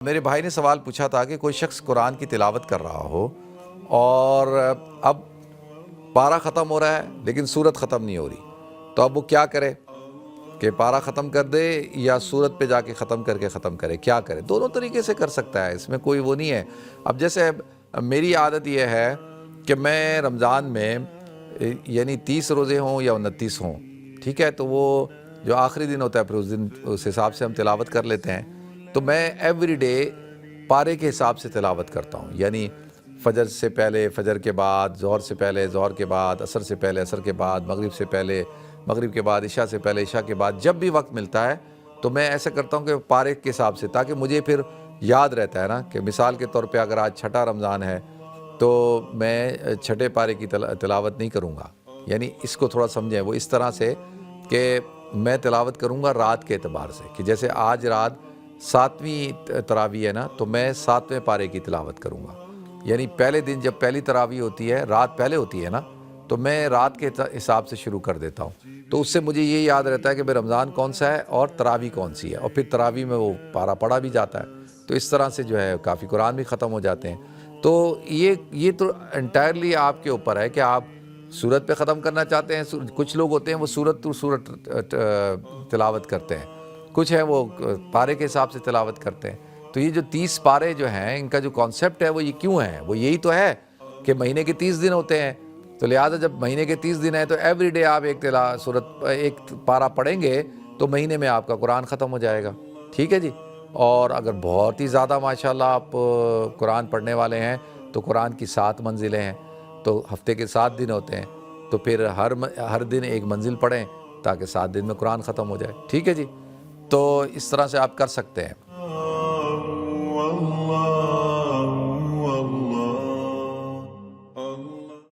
میرے بھائی نے سوال پوچھا تھا کہ کوئی شخص قرآن کی تلاوت کر رہا ہو اور اب پارہ ختم ہو رہا ہے لیکن سورت ختم نہیں ہو رہی، تو اب وہ کیا کرے کہ پارہ ختم کر دے یا سورت پہ جا کے ختم کر کے ختم کرے؟ کیا کرے؟ دونوں طریقے سے کر سکتا ہے، اس میں کوئی وہ نہیں ہے۔ اب جیسے میری عادت یہ ہے کہ میں رمضان میں یعنی 30 روزے ہوں یا 29 ہوں، ٹھیک ہے، تو وہ جو آخری دن ہوتا ہے پھر اس دن اس حساب سے ہم تلاوت کر لیتے ہیں، تو میں ایوری ڈے پارے کے حساب سے تلاوت کرتا ہوں، یعنی فجر سے پہلے، فجر کے بعد، ظہر سے پہلے، ظہر کے بعد، عصر سے پہلے، عصر کے بعد، مغرب سے پہلے، مغرب کے بعد، عشاء سے پہلے، عشاء کے بعد، جب بھی وقت ملتا ہے تو میں ایسا کرتا ہوں کہ پارے کے حساب سے، تاکہ مجھے پھر یاد رہتا ہے نا کہ مثال کے طور پہ اگر آج چھٹا رمضان ہے تو میں چھٹے پارے کی تلاوت نہیں کروں گا، یعنی اس کو تھوڑا سمجھیں، وہ اس طرح سے کہ میں تلاوت کروں گا رات کے اعتبار سے، کہ جیسے آج رات 7ویں تراویح ہے نا، تو میں 7ویں پارے کی تلاوت کروں گا، یعنی پہلے دن جب پہلی تراویح ہوتی ہے، رات پہلے ہوتی ہے نا، تو میں رات کے حساب سے شروع کر دیتا ہوں، تو اس سے مجھے یہ یاد رہتا ہے کہ رمضان کون سا ہے اور تراویح کون سی ہے، اور پھر تراویح میں وہ پارہ پڑھا بھی جاتا ہے، تو اس طرح سے جو ہے کافی قرآن بھی ختم ہو جاتے ہیں۔ تو یہ تو انٹائرلی آپ کے اوپر ہے کہ آپ سورت پہ ختم کرنا چاہتے ہیں۔ کچھ لوگ ہوتے ہیں وہ سورت تو سورت تلاوت کرتے ہیں، کچھ ہیں وہ پارے کے حساب سے تلاوت کرتے ہیں۔ تو یہ جو 30 پارے جو ہیں، ان کا جو کانسیپٹ ہے وہ یہ کیوں ہے؟ وہ یہی تو ہے کہ مہینے کے 30 دن ہوتے ہیں، تو لہٰذا جب مہینے کے 30 دن ہیں تو ایوری ڈے آپ ایک پارہ پڑھیں گے تو مہینے میں آپ کا قرآن ختم ہو جائے گا، ٹھیک ہے جی۔ اور اگر بہت ہی زیادہ ماشاءاللہ آپ قرآن پڑھنے والے ہیں تو قرآن کی 7 منزلیں ہیں، تو ہفتے کے 7 دن ہوتے ہیں، تو پھر ہر دن ایک منزل پڑھیں تاکہ 7 دن میں قرآن ختم ہو جائے، ٹھیک ہے جی۔ تو اس طرح سے آپ کر سکتے ہیں۔